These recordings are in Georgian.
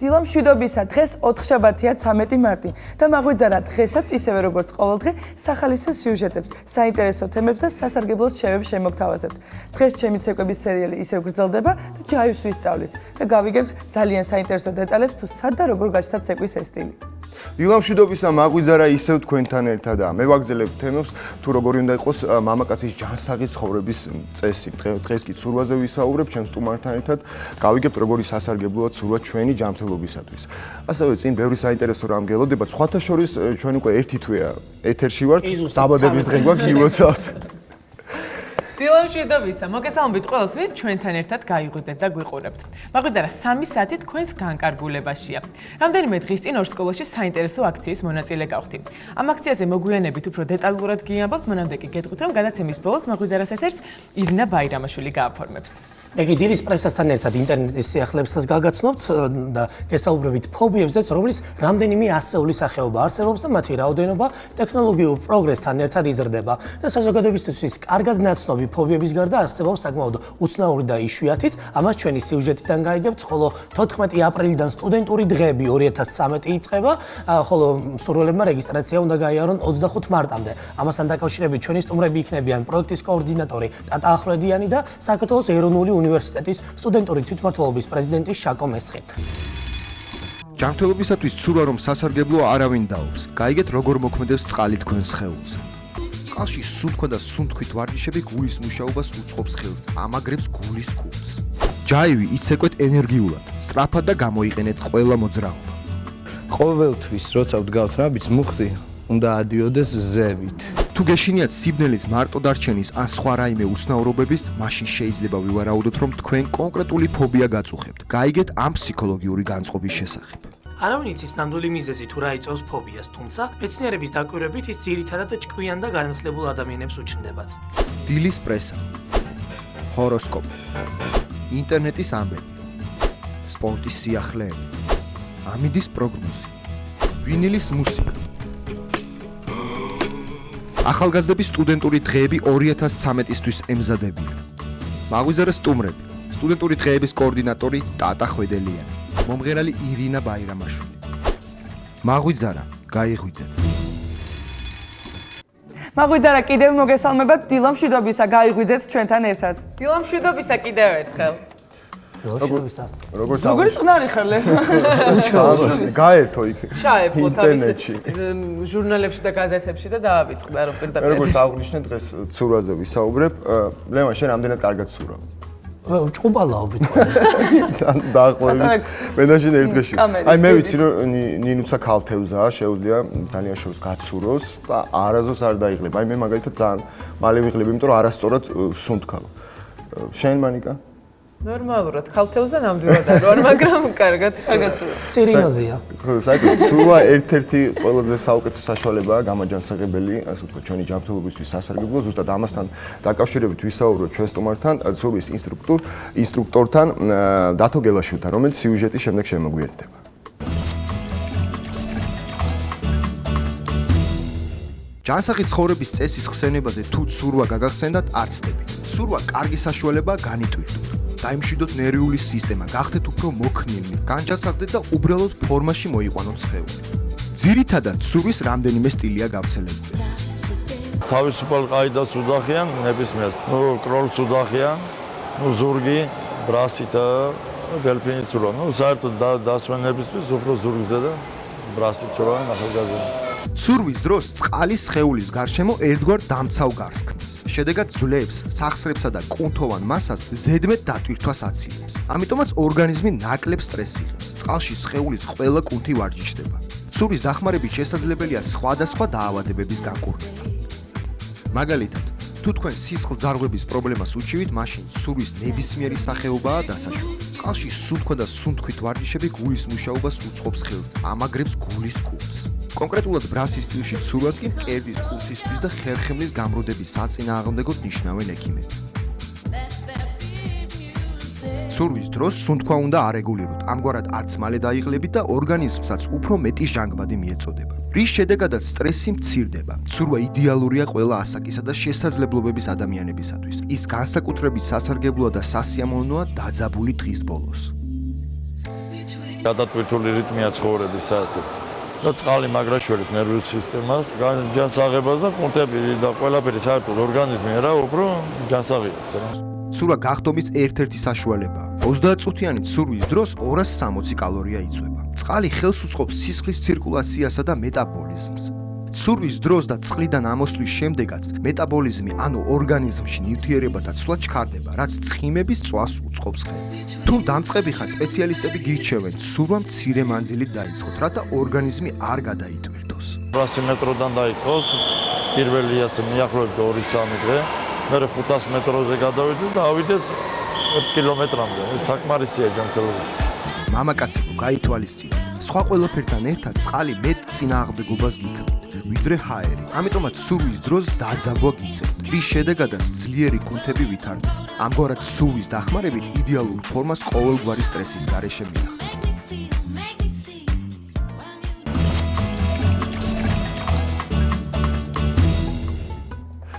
დილამ მშვიდობისა დღეს 4 შაბათია 13 მარტი და მაგვიძარა დღესაც ისევე როგორც ყოველდღე სახალისო სიუჟეტებს, საინტერესო თემებს და სასარგებლო რჩევებს შემოგთავაზებთ. დღეს ჩემი ცეკვების სერიალი ისევ გრძელდება და ჯაივს ვისწავლით და გავიგებთ ძალიან საინტერესო დეტალებს თუ სად და როგორ გაჩნდა ცეკვის ეს სტილი. დილამ მშვიდობისა მაგვიძარა ისევ თქვენთან ერთადაა. მე ვაგრძელებ თემებს თუ როგორი უნდა იყოს მამაკაცის ჯანსაღი ცხოვრების წესი. დღეს კი ცურვაზე ვისაუბრებ ჩემს სტუმართან ერთად. გავიგებთ როგორი სასარგებლოა ცურვა ჩვენი ჯანმრთელობისათვის. ასევე წინ ბევრი საინტერესო რამ გელოდება. სხვათა შორის ჩვენ უკვე ერთი თვეა ეთერში ვართ. დაბადების დღე გვაქვს ილოცავთ. დილამ მშვიდობისა, მოგესალმებით ყველას, ვინც ჩვენთან ერთად გაიღვიძეთ და გვიყურებთ. მაგვიძარა 3 საათი თქვენს განკარგულებაშია. რამდენიმე დღის წინ ორ სკოლაში საინტერესო აქციის მონაწილე გავხდი. ამ აქციაზე მოგვიანებით უფრო დეტალურად გიამბობთ, მანამდე კი გეტყვით, რომ გადაცემის ბოლოს მაგვიძარას ეთერს ირინა ბაირამაშვილი გააფორმებს. მე კი დილის პრესასთან ერთად ინტერნეტის სიახლეებსაც გაგაცნობთ და გესაუბრებით ფობიებზეც, რომლის რამდენიმე ასეული სახეობა არსებობს და მათი რაოდენობა ტექნოლოგიურ პროგრესთან ერთად იზრდება. და საზოგადოებისთვის კარგად ნაცნობი ფობიების გარდა არსებობს საკმაოდ უცნაური და იშვიათიც, ამას ჩვენი სიუჟეტიდან გაიგებთ, ხოლო 14 აპრილიდან სტუდენტური დღეები 2013 იწყება, ხოლო მსურველებმა რეგისტრაცია უნდა გაიარონ 25 მარტამდე. ამასთან დაკავშირებით ჩვენი სტუმრები იქნებიან პროექტის კოორდინატორი ტატა ახვლედიანი და საქართველოს ეროვნული უნივერსიტეტის სტუდენტური თვითმმართველობის პრეზიდენტი შაკო მესხი. ჯანმრთელობისათვის ცურვა რომ სასარგებლოა არავინ დაობს. გაიგეთ როგორ მოქმედებს წყალი თქვენს სხეულს. წყალში სუნთქვა და სუნთქვით ვარჯიშები გულის მუშაობას უწყობს ხელს, ამაგრებს გულის კულს. ჯაივი იცეკვეთ ენერგიულად, სწრაფად და გამოიყენეთ ყველა მოძრაობა. ყოველთვის როცა ვდგავთ რაბიც მუხტი უნდა ადიოდეს ზევით. თუ გეშინიათ სიბნელის მარტო დარჩენის ან სხვა რაიმე უცნაურობების, მაშინ შეიძლება ვივარაუდოთ, რომ თქვენ კონკრეტული ფობია გაწუხებთ. გაიგეთ ამ ფსიქოლოგიური განწყობის შესახებ. არავინ იცის ნამდვილი მიზეზი თუ რა იწვევს ფობიას, თუმცა მეცნიერების დაკვირვებით ის ძირითადად ჭკვიან და განათლებულ ადამიანებს უჩნდებათ. დილის პრესა, ჰოროსკოპი, ინტერნეტის ამბები, სპორტის სიახლეები, ამიდის პროგნოზი, ვინილის მუსიკა. ახალგაზრდების სტუდენტური დღეები 2013-ისთვის ემზადებიან. მაგვიძარას სტუმრები, სტუდენტური დღეების კოორდინატორი ტატა ხვედელიანი, მომღერალი ირინა ბაირამაშვილი. მაგვიძარა, გაიღვიძეთ. მაგვიძარა კიდევ მოგესალმებათ დილამ მშვიდობისა, გაიღვიძეთ ჩვენთან ერთად. დილამ მშვიდობისა კიდევ ერთხელ. როგორ წნარი ხალე? გაერთო იქ. ჩაეფლო ინტერნეტში. ჟურნალებში და გაზეთებში და დაავიწყდა რომ პირდაპირ. როგორც აღვნიშნე დღეს ცურვაზე ვისაუბრებ. ლემა შენ ამდენად კარგად ცურავ. ჭუბალაო ბიტყვი. დააყოლები. მე და შენ ერთ დღეში. აი მე ვიცი რომ ნინუცა ქალთევზაა, შეუძლია ძალიან შორს გაცუროს და არაზოს არ დაიღლება. აი მე მაგალითად ძალიან მალე ვიღლები, იმიტომ რომ არასწორად სუნთქავ. შენ მანიკა? ნორმალურად, ქალთევზა ნამდვილად არ ვარ, მაგრამ კარგად ვცურვ. სირინოზია. საერთოდ სულვა ერთ-ერთი ყველაზე საუკეთესო საშუალებაა გამაჯანსაღებელი, ასე ვთქვათ, ჩვენი ჯანმრთელობისთვის სასარგებლო, ზუსტად ამასთან დაკავშირებით ვისაუბროთ ჩვენ სტუმართან, ცურვის ინსტრუქტორთან დათო გელაშვილთან, რომელიც სიუჟეტის შემდეგ შემოგვიერთდება. ჯანსაღი ცხოვრების წესის ხსენებაზე თუ ცურვა გაგახსენდათ, არ ცდებით. ცურვა კარგი საშუალებაა განიტვირთოთ. დაიმშვიდოთ ნერვიული სისტემა, გახდეთ უფრო მოქნილნი, განჯასახდეთ და უბრალოდ ფორმაში მოიყვანოთ სხეული. ძირითადად ცურვის რამდენიმე სტილია გავრცელებული. თავისუფალ ყაიდას უძახიან ნებისმიერს. კროლს უძახიან, ზურგი, ბრასით და დელფინით ცურვა. საერთოდ დასვენებისთვის უფრო ზურგზე და ბრასით ცურვიან ახალგაზრდები. ცურვის დროს წყალი სხეულის გარშემო ერთგვარ დამცავ გარს ქმნის. შედეგად ძვლებს, სახსრებსა და კუნთოვან მასას ზედმეტ დატვირთვას აცილებს. ამიტომაც ორგანიზმი ნაკლებ სტრესს იღებს. წყალში სხეულის ყველა კუნთი ვარჯიშდება. ცურვის დახმარებით შესაძლებელია სხვადასხვა დაავადებების განკურნება. მაგალითად, თუ თქვენ სისხლძარღვების პრობლემას უჩივით, მაშინ ცურვის ნებისმიერი სახეობაა დასაშვები. წყალში სუნთქვა და სუნთქვით ვარჯიშები გულის მუშაობას უწყობს ხელს, ამაგრებს გულის კულს. კონკრეტულად ბრასის სტილში ცურვას კი მკერდის კულთისთვის და ხერხემლის გამრუდების საწინააღმდეგოდ ნიშნავენ ექიმები. ცურვის დროს სუნთქვა უნდა არეგულიროთ. ამგვარად არც მალე დაიღლებით და ორგანიზმსაც უფრო მეტი ჟანგბადი მიეწოდება. რის შედეგადაც სტრესი მცირდება. ცურვა იდეალურია ყველა ასაკისა და შესაძლებლობების ადამიანებისათვის. ის განსაკუთრებით სასარგებლოა და სასიამოვნოა დაძაბული დღის ბოლოს. გადატვირთული რიტმია ცხოვრების საერთოდ. და წყალი მაგრაშველის ნერვულ სისტემას, ჯანსაღებას და კუნთები და ყველაფერი საერთოდ ორგანიზმი რა უფრო ჯანსაღიებს რა. ცურვა გახდომის ერთ-ერთი საშუალებაა. 30 წუთიანი ცურვის დროს 260 კალორია იწვება. წყალი ხელს უწყობს სისხლის ცირკულაციასა და მეტაბოლიზმს. ცურვის დროს და წყლიდან ამოსვლის შემდეგაც მეტაბოლიზმი, ანუ ორგანიზმში ნივთიერებათა ცვლა ჩქარდება, რაც ცხიმების წვას უწყობს ხელს. თუ დამწყები ხართ, სპეციალისტები გირჩევენ, ცურვა მცირე მანძილით დაიწყოთ, რათა ორგანიზმი არ გადაიტვირთოს. 100 მეტროდან დაიწყოს, პირველი ასე მიახლოებით 2-3 დღე, მერე 500 მეტროზე გადავიდეს და ავიდეს 1 კილომეტრამდე. ეს საკმარისია ჯანმრთელობაში. მამაკაცებო, გაითვალისწინეთ. სხვა ყველაფერთან ერთად წყალი მეტ წინააღმდეგობას გიქმნით, ვიდრე ჰაერი. ამიტომაც ცურვის დროს დაძაბვა გიწევთ. რის შედეგადაც ძლიერი კუნთები ვითარდება. ამგვარად ცურვის დახმარებით იდეალურ ფორმას ყოველგვარი სტრესის გარეშე მიაღწევთ.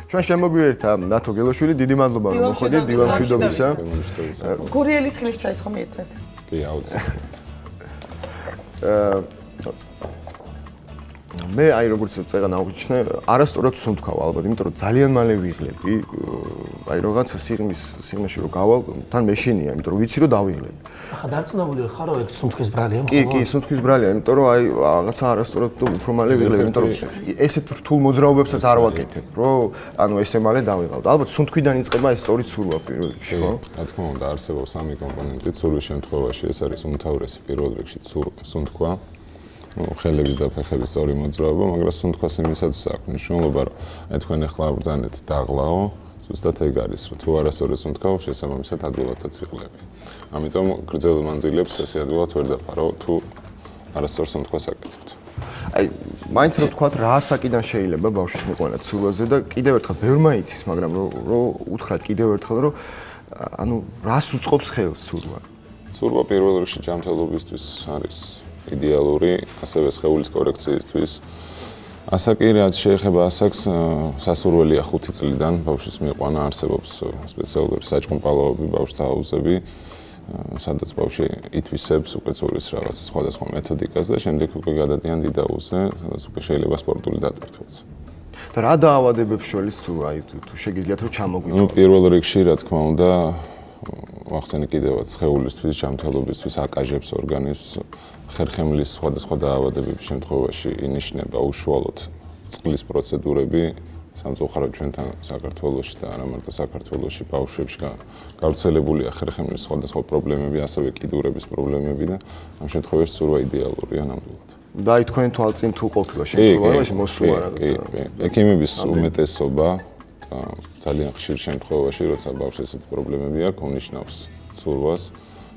ჩვენ შემოგვიერთა ნათო გელოშვილი, დიდი მადლობა რომ მოხვედით დილა მშვიდობისა. გურიელის ხილის ჩაის ხომ ერთ-ერთ. კი, აუცილებლად. მე აი როგორც წეგან აღვიჩნე, არასწორად სუნთქავ ალბათ, იმიტომ რომ ძალიან მალე ვიღლები, აი რაღაცა სიღმეში რომ გავალ, თან მეშინია, იმიტომ რომ ვიცი რომ დავიღლები. ახლა დარწმუნებული ხარო ეგ სუნთქვის ბრალია კი, კი, სუნთქვის ბრალია, იმიტომ რომ აი რაღაცა არასწორად და უფრო მალე ვიღლები, იმიტომ რომ ესეთ რთულ მოძრაობებსაც არ ვაკეთებ, რომ ანუ ესე მალე დავიღალოთ. ალბათ სუნთქვიდან იწყება ეს სწორი ცურვა პირველ რიგში, ხო? რა თქმა უნდა, არსებობს სამი კომპონენტი ცურვის შემთხვევაში, ეს არის უმთავრესი პირველ რიგში სუნთქვა. ხელების და ფეხების სწორი მოძრაობა, მაგრამ სუნთქვას იმისათვის აქვს მნიშვნელობა, რომ აი თქვენ ახლა ბრძანეთ დაღლაო, ზუსტად ეგ არის, რომ თუ არასწორი სუნთქავ, შესაბამისად ადვილადაც იღლები. ამიტომ გრძელ მანძილებს ესე ადვილად ვერ დაფარო, თუ არასწორ სუნთქვას აკეთებთ. აი, მაინც რო თქვათ, რა ასაკიდან შეიძლება ბავშვის მიყვანა ცურვაზე და კიდევ ერთხელ ბევრმა იცის, მაგრამ რო უთხრათ კიდევ ერთხელ, რომ ანუ რას უწყობს ხელს ცურვა? ცურვა პირველ რიგში ჯანმრთელობისთვის არის იდეალური, ასევე სხეულის კორექციისთვის. ასაკი რაც შეეხება ასაკს, სასურველია 5 წლიდან ბავშვის მიყვანა, არსებობს სპეციალური საჭმელოები, ბავშვთა აუზები, სადაც ბავშვი ითვისებს უკვე ცურვის რაღაც სხვადასხვა მეთოდიკას და შემდეგ უკვე გადადიან დიდ აუზზე, სადაც უკვე შეიძლება სპორტული დატვირთვაც. და რა დაავადებებს შველის ცურვა, აი თუ შეგიძლიათ რომ ჩამოგვიყვანოთ? ნუ პირველ რიგში რა თქმა უნდა ვახსენე კიდევაც სხეულისთვის, ჯანმრთელობისთვის აკაჟებს ორგანიზმს. ხერხემლის სხვადასხვა დაავადებების შემთხვევაში ინიშნება უშუალოდ წყლის პროცედურები სამწუხაროდ ჩვენთან საქართველოში და არა მარტო საქართველოში ბავშვებში გავრცელებულია ხერხემლის სხვადასხვა პრობლემები, ასევე კიდურების პრობლემები და ამ შემთხვევაში ცურვა იდეალურია ნამდვილად. და აი თქვენ თვალწინ თუ ყოფილა შემთხვევაში მოსულა რაღაცა. ექიმების უმეტესობა ძალიან ხშირ შემთხვევაში, როცა ბავშვს ესეთი პრობლემები აქვს, უნიშნავს ცურვას.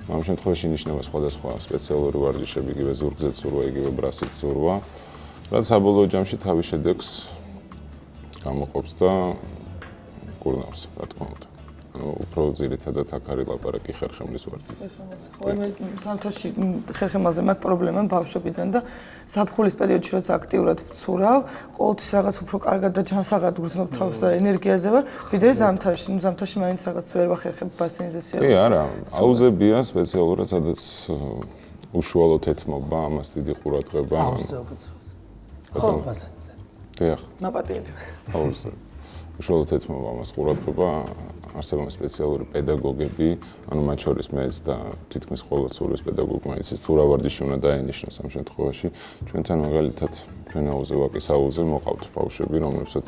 ამ შემთხვევაში ინიშნება სხვადასხვა სპეციალური ვარჯიშები, იგივე ზურგზე ცურვა, იგივე ბრასით ცურვა, რაც საბოლოო ჯამში თავის შედეგს გამოყოფს და კურნავს, რა თქმა უნდა. ანუ უფრო ძირითადად აქ არის ლაპარაკი ხერხემლის ვარჯიშებზე. ხო, მე სამთოში ხერხემალზე მაქვს პრობლემა ბავშვობიდან და ზაფხულის პერიოდში როცა აქტიურად ვცურავ, ყოველთვის რაღაც უფრო კარგად და ჯანსაღად გრძნობ თავს და ენერგიაზე ვარ, ვიდრე ზამთარში. ნუ ზამთარში მაინც რაღაც ვერ ვახერხებ ბასენზე სიახლოვეს. კი, არა, აუზებია სპეციალურად, სადაც უშუალოდ ეთმობა, ამას დიდი ყურადღება. აუზზე უკაცრავად. ხო, ბასენზე. დიახ. ნაპატიელი. აუზზე. უშუალოდ ეთმობა ამას ყურადღება. არსებობს სპეციალური პედაგოგები, ანუ მათ შორის მეც და თითქმის ყველა ცურვის პედაგოგმა იცის თუ რა ვარჯიში უნდა დაენიშნოს ამ შემთხვევაში. ჩვენთან მაგალითად ჩვენ აუზზე ვაკის აუზზე მოყავთ ბავშვები, რომლებსაც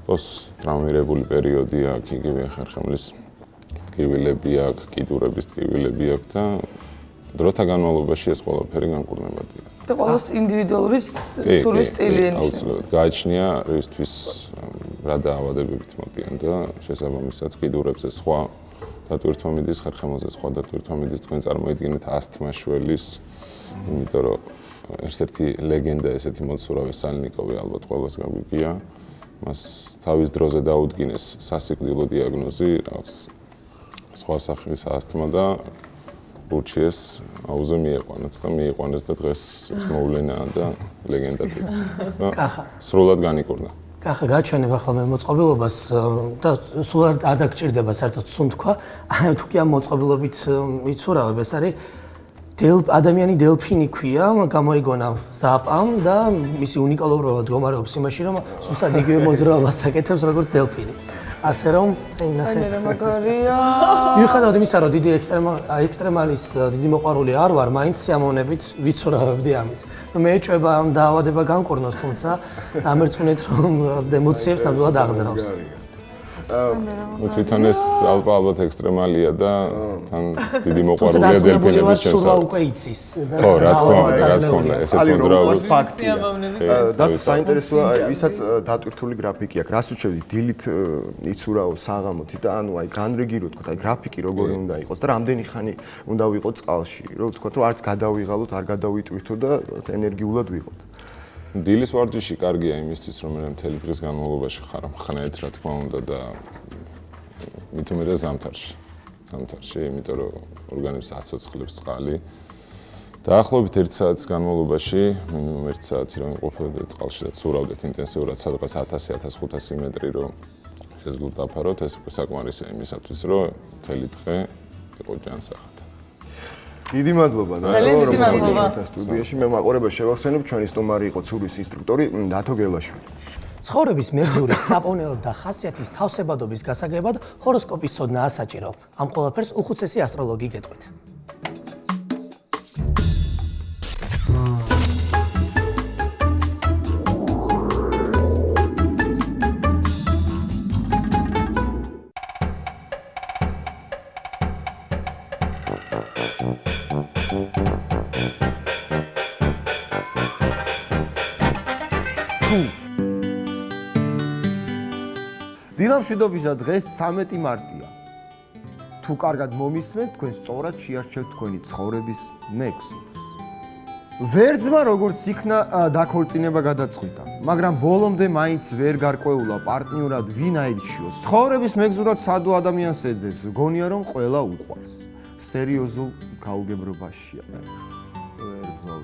პოსტ-ტრავმირებული პერიოდი აქვს, იგივე ხერხემლის ტკივილები აქვს, კიდურების ტკივილები აქვს და დროთა განმავლობაში ეს ყველაფერი განკურნებადია. და ყოველს ინდივიდუალური ცურვის სტილი ენიშნება. აუცილებლად გააჩნია რისთვის რა დაავადებებით მოდიან და შესაბამისად კიდურებზე სხვა დატვირთვა მიდის, ხერხემალზე სხვა დატვირთვა მიდის, თქვენ წარმოიდგინეთ ასთმა შველის, იმიტომ რომ ერთ-ერთი ლეგენდა ესეთი მოცურავე სალნიკოვი ალბათ ყველას გაგვიგია. მას თავის დროზე დაუდგინეს სასიკვდილო დიაგნოზი, რაღაც სხვა სახის ასთმა და ურჩიეს აუზე მიიყვანეთ და მიიყვანეს და დღეს მოვლენაა და ლეგენდად ეცა. კახა. სრულად განიკურნა. კახა გაჩვენებ ახლა მე მოწყობილობას და სულ არ დაგჭირდება საერთოდ სულ თქვა, თუ კი ამ მოწყობილობით იცურავებ, ეს არის ადამიანი დელფინი ქვია, გამოიგონა ზაპამ და მისი უნიკალურობა მდგომარეობს იმაში, რომ ზუსტად იგივე მოძრაობას აკეთებს როგორც დელფინი. ასე რომ, ნახე. მე მაგარია. მიუხედავად იმისა, რომ დიდი ექსტრემალის დიდი მოყვარული არ ვარ, მაინც სიამოვნებით ვიცურავებდი ამით. მე ეჭვება ამ დაავადება განკურნოს, თუმცა ამერწმუნეთ რომ ემოციებს ნამდვილად აღზრავს. თვითონ ეს ალბათ ექსტრემალია და თან დიდი მოყვარულია დელფინების შემსა. სულ უკვე იცის. ხო, რა თქმა უნდა, ესეთ მოძრაობას ფაქტია. და საინტერესოა, ვისაც დატვირთული გრაფიკი აქვს, რას უჩვევდი, დილით იცურაო საღამოთი და ანუ აი განრეგირო თქვა, აი გრაფიკი როგორი უნდა იყოს და რამდენი ხანი უნდა ვიყოთ წყალში, რომ თქვა, რომ არც გადავიღალოთ, არ გადავიტვირთო და ენერგიულად ვიყოთ. დილის ვარჯიში კარგია იმისთვის, რომ მე მთელი დღის განმავლობაში ხარ მხნედ, რა თქმა უნდა და მით უმეტეს ზამთარში, იმიტომ რომ ორგანიზმს აცოცხლებს წყალი. დაახლოებით 1 საათის განმავლობაში, მინიმუმ 1 საათი რომ იყოფოდეთ წყალში და ცურავდეთ ინტენსიურად სადღაც 1000-1500 მეტრი, რომ შეძლოთ დაფაროთ, ეს უკვე საკმარისია იმისათვის, რომ მთელი დღე იყო ჯანსაღად. დიდი მადლობა და რომ მოდიჭოთ სტუდიაში. მე მაყურებელს შევახსენებ, ჩვენი სტუმარი იყო ცურვის ინსტრუქტორი დათო გელაშვილი. ცხოვრების მეგზურის საპოვნელო და ხასიათის თავსებადობის გასაგებად ჰოროსკოპის ცოდნა ასაჭირო. ამ ყველაფერს უხუცესი ასტროლოგი გეტყვით. დილამშვიდობისა დღეს 13 მარტია. თუ კარგად მომისმენთ, თქვენ სწორად შეარჩევთ თქვენი ცხოვრების მეგზურს. ვერძმა როგორც იქნა დაქორწინება გადაწყვიტა, მაგრამ ბოლომდე მაინც ვერ გარკვეულა პარტნიორად ვინ აირჩიოს. ცხოვრების მეგზურად სადო ადამიანს ეძებს, გონია რომ ყველა უყვარს. სერიოზულ გაუგებრობაშია. ვერძო.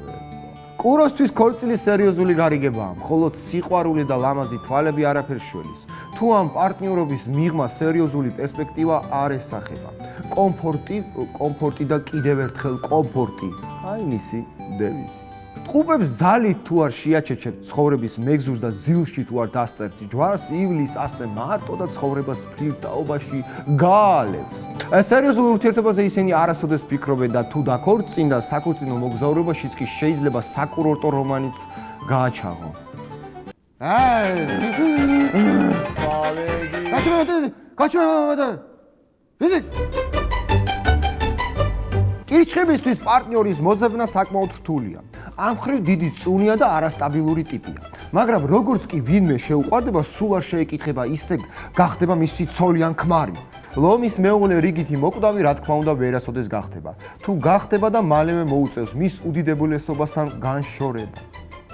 კუროსთვის ქორწილის სერიოზული გარიგებაა, მხოლოდ სიყვარული და ლამაზი თვალები არაფერს შველის. თუ ამ პარტნიორობის მიღმა სერიოზული პერსპექტივა არ ესახება. კომფორტი და კიდევ ერთხელ კომფორტი. აი მისი დევიზი. ტყუპებს ძალით თუ არ შეაჩეჩებთ ცხოვრების მეგზურს და ზილში თუ არ დასწერთ ჯვარს, ივლის ასე მარტო და ცხოვრებას ფლირტაობაში გაალევს. სერიოზულ ურთიერთობაზე ისინი არასოდეს ფიქრობენ და თუ დაქორწინდა საქორწინო მოგზაურობაშიც კი შეიძლება საკურორტო რომანიც გააჩაღო. კირჩხებისთვის პარტნიორის მოძებნა საკმაოდ რთულია. ამ მხრივ დიდი წუნია და არასტაბილური ტიპია. მაგრამ როგორც კი ვინმე შეუყვარდება, სულ არ შეეკითხება ისე გახდება მისი ცოლი ან ქმარი. ლომის მეუღლე რიგითი მოკვდავი, რა თქმა უნდა, ვერასოდეს გახდება. თუ გახდება და მალევე მოუწევს მის უდიდებულესობასთან განშორება.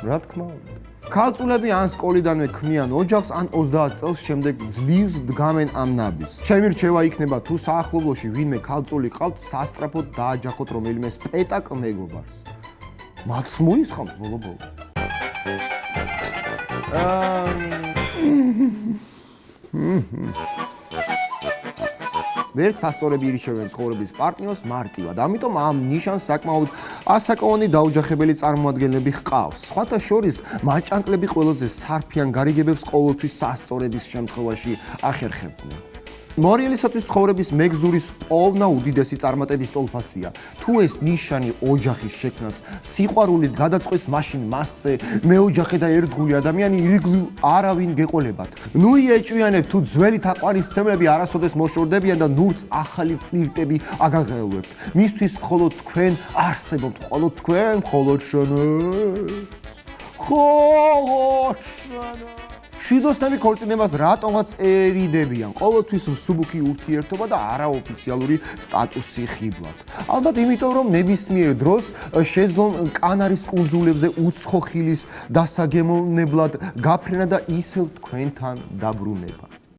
რა თქმა უნდა. ქალწულები ან სკოლიდანვე ქმნიან ოჯახს, ან 30 წელს შემდეგ ძლივს დგამენ ამ ნაბიჯს. ჩემი რჩევა იქნება, თუ საახლობლოში ვინმე ქალწული ყავთ, სასწრაფოდ დააჯახოთ რომელიმე სპეტაკ მეგობარს. მათს მოისხამთ ბოლო-ბოლო. ვერც სასწორები ირჩევენ ცხოვრების პარტნიორს მარტივად. ამიტომ ამ ნიშანს საკმაოდ ასაკოვანი დაუჯახებელი წარმოადგენლები ჰყავს. სხვათა შორის, მაჭანკლები ყველაზე სარფიან გარიგებებს ყოველთვის სასწორების შემთხვევაში ახერხებდნენ. მორიელისათვის ცხოვრების მეგზურის პოვნა უდიდესი წარმატების ტოლფასია. თუ ეს ნიშანი ოჯახის შექმნას სიყვარულით გადაწყვეტს, მაშინ მასზე მეოჯახე და ერთგული ადამიანი ირგვლივ არავინ გეყოლებათ. ნუ იეჭვიანებთ, თუ ძველი თაყვანისმცემლები არასოდეს მოშორდებიან და ნურც ახალი ფლირტები აგაღელვებთ. მისთვის მხოლოდ თქვენ არსებობთ, მხოლოდ თქვენ, მხოლოდ შენს. შვიდოსნები ქორწინებას რატომაც ერიდებიან, ყოველთვის მსუბუქი ურთიერთობა და არაოფიციალური სტატუსი ხიბლად. ალბათ იმიტომ, რომ ნებისმიერ დროს შეძლონ კანარის კუნძულებზე უცხო ხილის დასაგემოვნებლად გაფრენა და ისევ თქვენთან დაბრუნება.